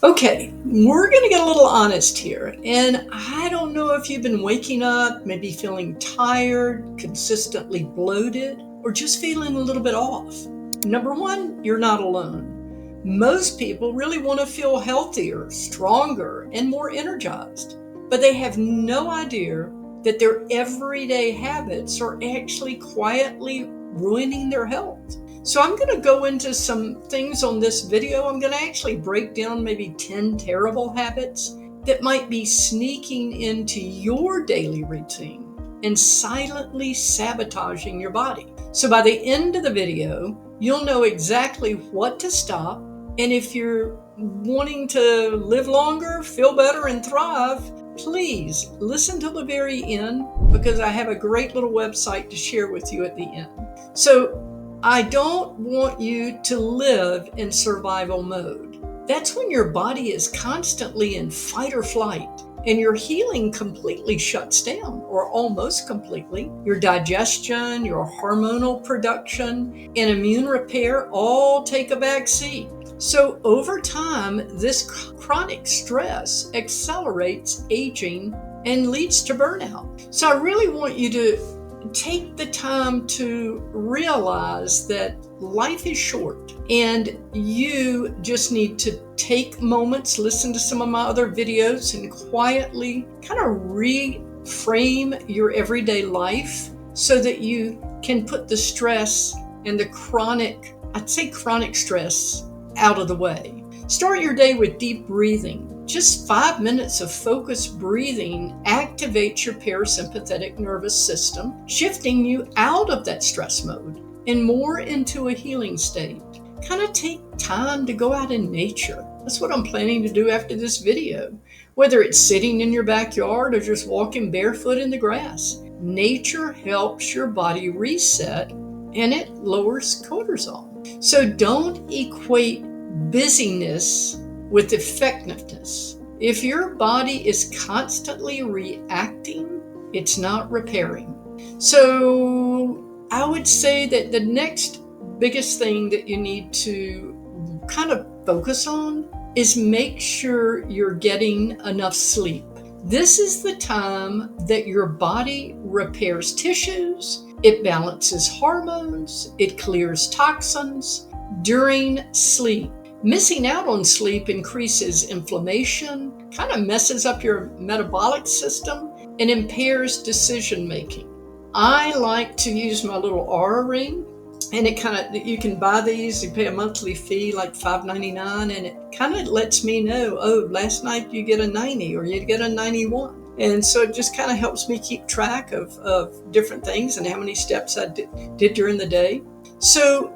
Okay, we're going to get a little honest here. And I don't know if you've been waking up, maybe feeling tired, consistently bloated, or just feeling a little bit off. Number one, you're not alone. Most people really want to feel healthier, stronger, and more energized, but they have no idea that their everyday habits are actually quietly ruining their health. So I'm going to go into some things on this video. I'm going to actually break down maybe 10 terrible habits that might be sneaking into your daily routine and silently sabotaging your body. So by the end of the video, you'll know exactly what to stop. And if you're wanting to live longer, feel better, and thrive, please listen till the very end, because I have a great little website to share with you at the end. So I don't want you to live in survival mode. That's when your body is constantly in fight or flight and your healing completely shuts down, or almost completely. Your digestion, your hormonal production, and immune repair all take a back seat. So over time, this chronic stress accelerates aging and leads to burnout. So I really want you to take the time to realize that life is short and you just need to take moments, listen to some of my other videos, and quietly kind of reframe your everyday life so that you can put the stress and the chronic stress out of the way. Start your day with deep breathing. Just 5 minutes of focused breathing activates your parasympathetic nervous system, shifting you out of that stress mode and more into a healing state. Kind of take time to go out in nature. That's what I'm planning to do after this video. Whether it's sitting in your backyard or just walking barefoot in the grass, nature helps your body reset and it lowers cortisol. So don't equate busyness with effectiveness. If your body is constantly reacting, it's not repairing. So I would say that the next biggest thing that you need to kind of focus on is make sure you're getting enough sleep. This is the time that your body repairs tissues, it balances hormones, it clears toxins during sleep. Missing out on sleep increases inflammation, kind of messes up your metabolic system, and impairs decision making. I like to use my little Aura ring, and you can buy these, you pay a monthly fee like $5.99, and it kind of lets me know, oh, last night you get a 90 or you get a 91. And so it just kind of helps me keep track of different things and how many steps I did during the day. So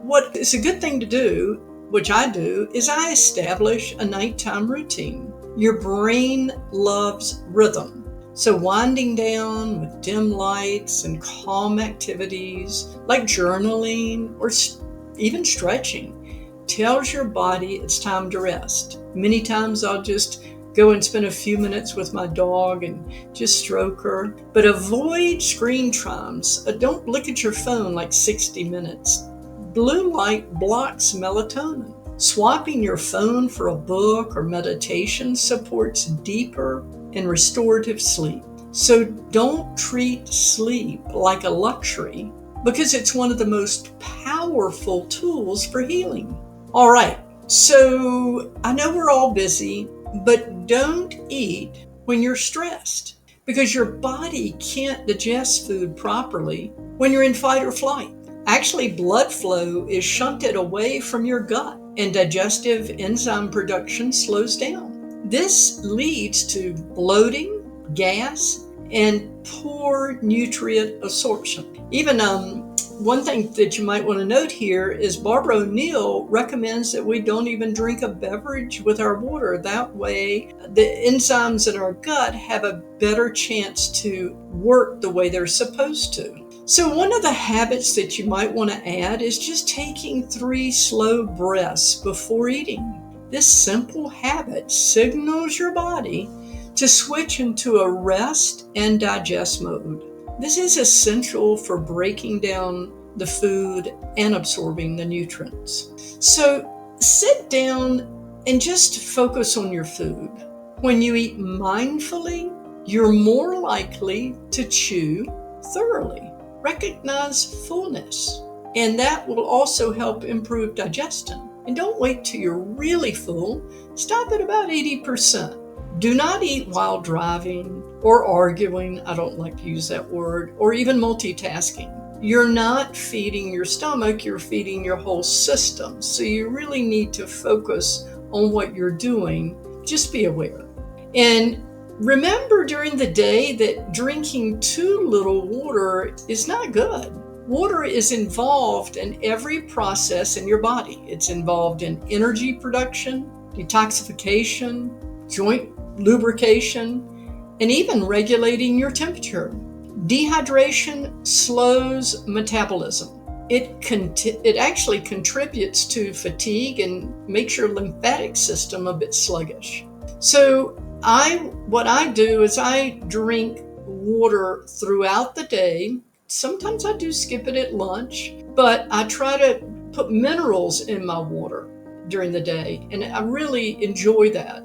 what is a good thing to do, which I do, is I establish a nighttime routine. Your brain loves rhythm. So winding down with dim lights and calm activities like journaling or even stretching tells your body it's time to rest. Many times I'll just go and spend a few minutes with my dog and just stroke her. But avoid screen times. Don't look at your phone like 60 minutes. Blue light blocks melatonin. Swapping your phone for a book or meditation supports deeper and restorative sleep. So don't treat sleep like a luxury, because it's one of the most powerful tools for healing. All right, so I know we're all busy, but don't eat when you're stressed, because your body can't digest food properly when you're in fight or flight. Actually, blood flow is shunted away from your gut and digestive enzyme production slows down. This leads to bloating, gas, and poor nutrient absorption. Even one thing that you might want to note here is Barbara O'Neill recommends that we don't even drink a beverage with our water. That way, the enzymes in our gut have a better chance to work the way they're supposed to. So one of the habits that you might want to add is just taking 3 slow breaths before eating. This simple habit signals your body to switch into a rest and digest mode. This is essential for breaking down the food and absorbing the nutrients. So sit down And just focus on your food. When you eat mindfully, you're more likely to chew thoroughly. Recognize fullness, and that will also help improve digestion. And don't wait till you're really full. Stop at about 80%. Do not eat while driving or arguing. I don't like to use that word, or even multitasking. You're not feeding your stomach, you're feeding your whole system. So you really need to focus on what you're doing. Just be aware. And remember during the day that drinking too little water is not good. Water is involved in every process in your body. It's involved in energy production, detoxification, joint lubrication, and even regulating your temperature. Dehydration slows metabolism. It actually contributes to fatigue and makes your lymphatic system a bit sluggish. So what I do is I drink water throughout the day. Sometimes I do skip it at lunch, but I try to put minerals in my water during the day, and I really enjoy that.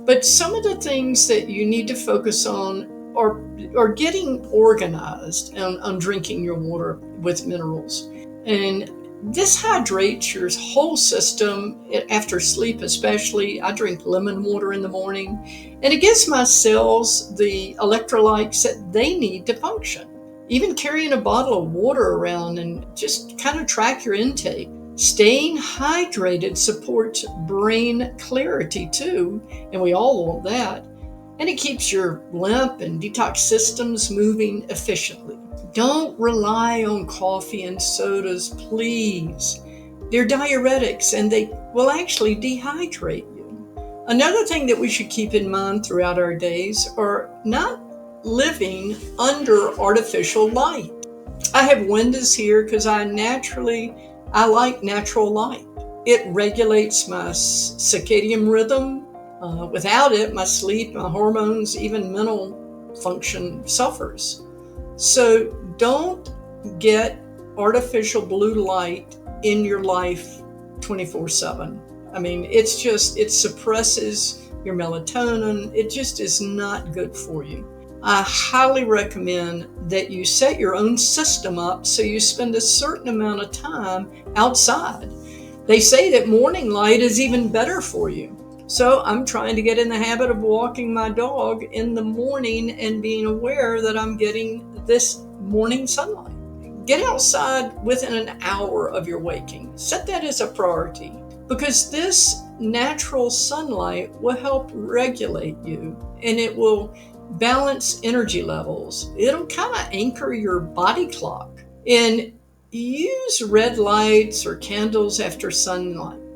But some of the things that you need to focus on are getting organized on drinking your water with minerals. And this hydrates your whole system after sleep, especially. I drink lemon water in the morning, and it gives my cells the electrolytes that they need to function. Even carrying a bottle of water around and just kind of track your intake. Staying hydrated supports brain clarity too, and we all want that. And it keeps your lymph and detox systems moving efficiently. Don't rely on coffee and sodas, please. They're diuretics and they will actually dehydrate you. Another thing that we should keep in mind throughout our days are not living under artificial light. I have windows here because I like natural light. It regulates my circadian rhythm. Without it, my sleep, my hormones, even mental function suffers. So don't get artificial blue light in your life 24/7. I mean, it suppresses your melatonin. It just is not good for you. I highly recommend that you set your own system up so you spend a certain amount of time outside. They say that morning light is even better for you. So I'm trying to get in the habit of walking my dog in the morning and being aware that I'm getting this morning sunlight. Get outside within an hour of your waking. Set that as a priority, because this natural sunlight will help regulate you, and it will balance energy levels. It'll kind of anchor your body clock. And use red lights or candles after sunset.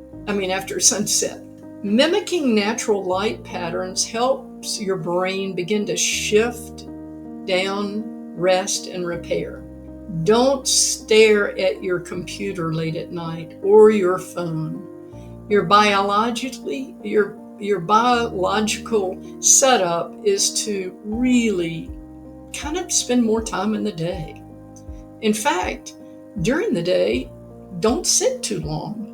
Mimicking natural light patterns helps your brain begin to shift down, rest, and repair. Don't stare at your computer late at night or your phone. Your biological setup is to really kind of spend more time in the day. In fact, during the day, don't sit too long.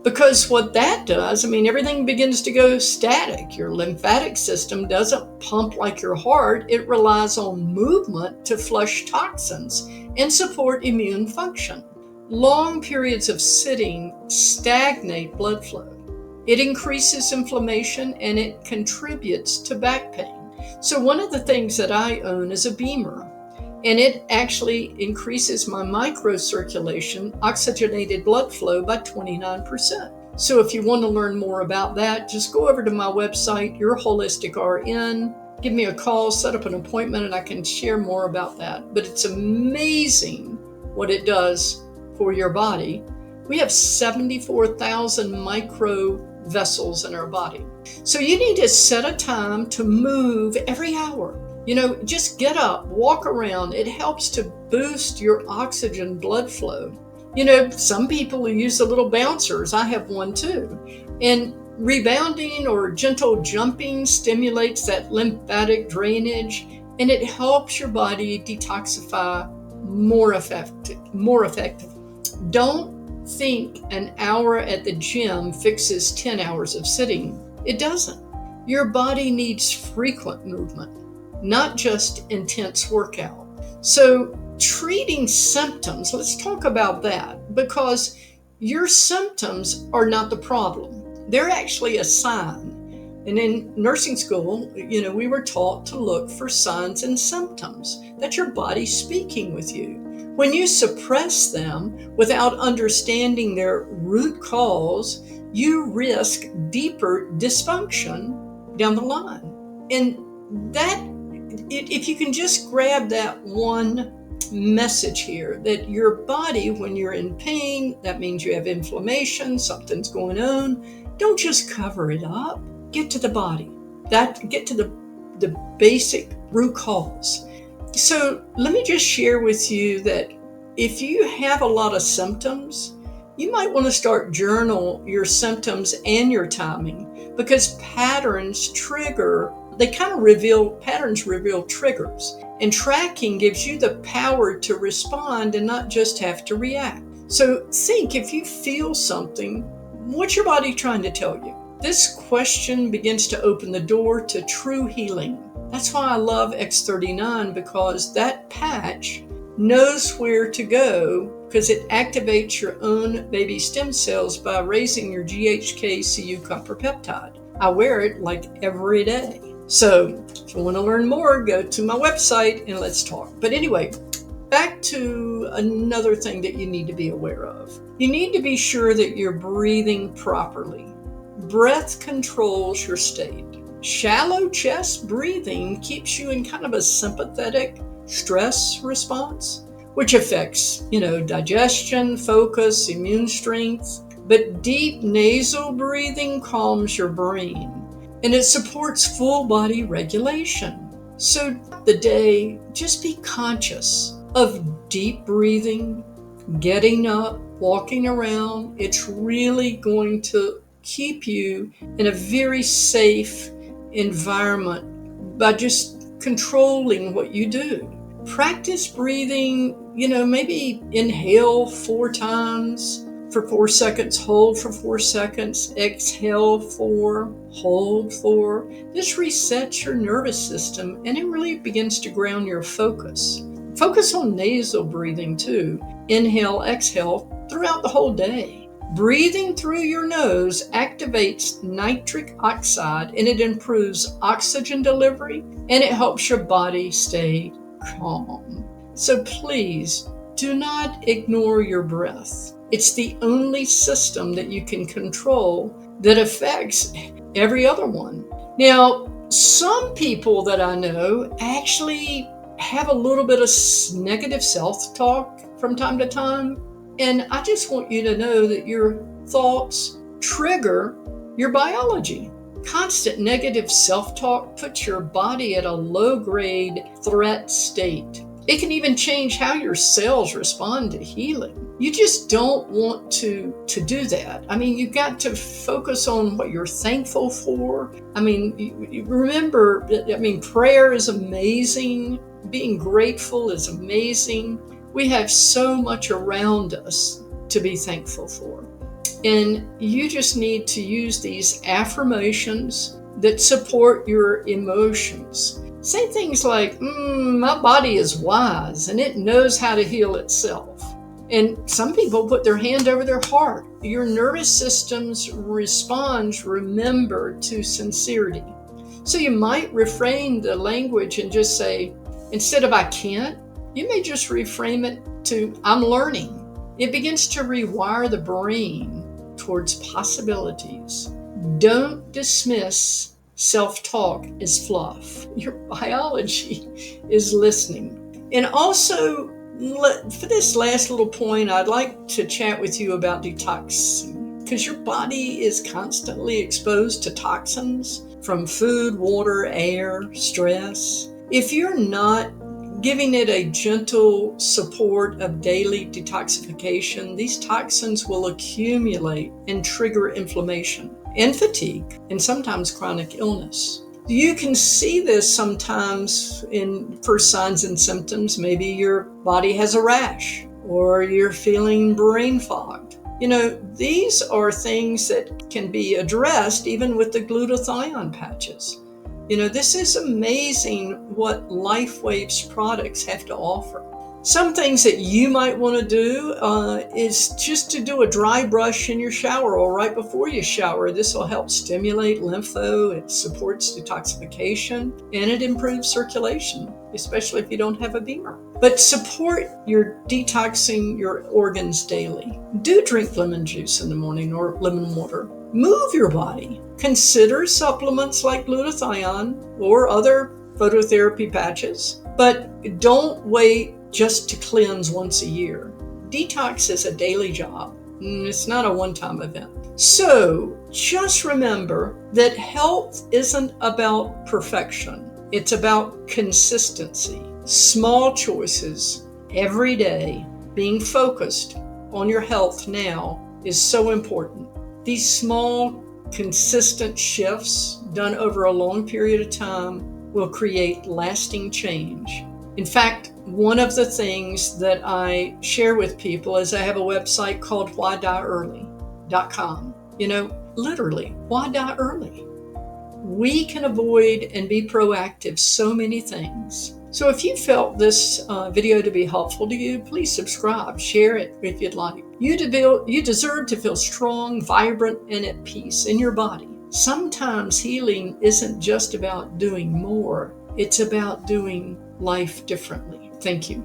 Because what that does, everything begins to go static. Your lymphatic system doesn't pump like your heart. It relies on movement to flush toxins and support immune function. Long periods of sitting stagnate blood flow. It increases inflammation and it contributes to back pain. So one of the things that I own is a Beamer, and it actually increases my microcirculation, oxygenated blood flow by 29%. So if you want to learn more about that, just go over to my website, Your Holistic RN, give me a call, set up an appointment, and I can share more about that. But it's amazing what it does for your body. We have 74,000 micro vessels in our body. So you need to set a time to move every hour. Just get up, walk around. It helps to boost your oxygen blood flow. Some people use the little bouncers. I have one too. And rebounding or gentle jumping stimulates that lymphatic drainage, and it helps your body detoxify more effective. Don't think an hour at the gym fixes 10 hours of sitting. It doesn't. Your body needs frequent movement, not just intense workout. So treating symptoms, let's talk about that, because your symptoms are not the problem. They're actually a sign. And in nursing school, we were taught to look for signs and symptoms that your body's speaking with you. When you suppress them without understanding their root cause, you risk deeper dysfunction down the line. And that, if you can just grab that one message here, that your body, when you're in pain, that means you have inflammation, something's going on. Don't just cover it up. Get to the body. Get to the basic root cause. So let me just share with you that if you have a lot of symptoms, you might want to start journal your symptoms and your timing, because patterns reveal triggers. And tracking gives you the power to respond and not just have to react. So think, if you feel something, what's your body trying to tell you? This question begins to open the door to true healing. That's why I love X39, because that patch knows where to go, because it activates your own baby stem cells by raising your GHK-Cu copper peptide. I wear it like every day. So if you want to learn more, go to my website and let's talk. But anyway, back to another thing that you need to be aware of. You need to be sure that you're breathing properly. Breath controls your state. Shallow chest breathing keeps you in kind of a sympathetic stress response, which affects, digestion, focus, immune strength. But deep nasal breathing calms your brain, and it supports full body regulation. So the day, just be conscious of deep breathing, getting up, walking around. It's really going to keep you in a very safe environment by just controlling what you do. Practice breathing, maybe inhale 4 times for 4 seconds, hold for 4 seconds, exhale 4, hold 4. This resets your nervous system, and it really begins to ground your focus. Focus on nasal breathing too. Inhale, exhale throughout the whole day. Breathing through your nose activates nitric oxide, and it improves oxygen delivery, and it helps your body stay calm. So please do not ignore your breath. It's the only system that you can control that affects every other one. Now, some people that I know actually have a little bit of negative self-talk from time to time. And I just want you to know that your thoughts trigger your biology. Constant negative self-talk puts your body at a low-grade threat state. It can even change how your cells respond to healing. You just don't want to do that. I mean, you've got to focus on what you're thankful for. I mean, you remember, prayer is amazing. Being grateful is amazing. We have so much around us to be thankful for. And you just need to use these affirmations that support your emotions. Say things like, my body is wise and it knows how to heal itself. And some people put their hand over their heart. Your nervous system's response, remember, to sincerity. So you might reframe the language and just say, instead of I can't, you may just reframe it to I'm learning. It begins to rewire the brain towards possibilities. Don't dismiss self-talk as fluff. Your biology is listening. And also, for this last little point, I'd like to chat with you about detoxing, because your body is constantly exposed to toxins from food, water, air, stress. If you're not giving it a gentle support of daily detoxification, these toxins will accumulate and trigger inflammation and fatigue, and sometimes chronic illness. You can see this sometimes in first signs and symptoms. Maybe your body has a rash, or you're feeling brain fogged, These are things that can be addressed even with the glutathione patches. This is amazing what LifeWave's products have to offer. Some things that you might want to do is just to do a dry brush in your shower or right before you shower. This will help stimulate lympho, it supports detoxification, and it improves circulation, especially if you don't have a beamer. But support your detoxing your organs daily. Do drink lemon juice in the morning or lemon water. Move your body. Consider supplements like glutathione or other phototherapy patches, but don't wait just to cleanse once a year. Detox is a daily job. It's not a one-time event. So just remember that health isn't about perfection. It's about consistency. Small choices every day, being focused on your health now is so important. These small, consistent shifts done over a long period of time will create lasting change. In fact, one of the things that I share with people is I have a website called whydieearly.com. Literally, why die early? We can avoid and be proactive so many things. So if you felt this video to be helpful to you, please subscribe, share it if you'd like. You deserve to feel strong, vibrant, and at peace in your body. Sometimes healing isn't just about doing more. It's about doing life differently. Thank you.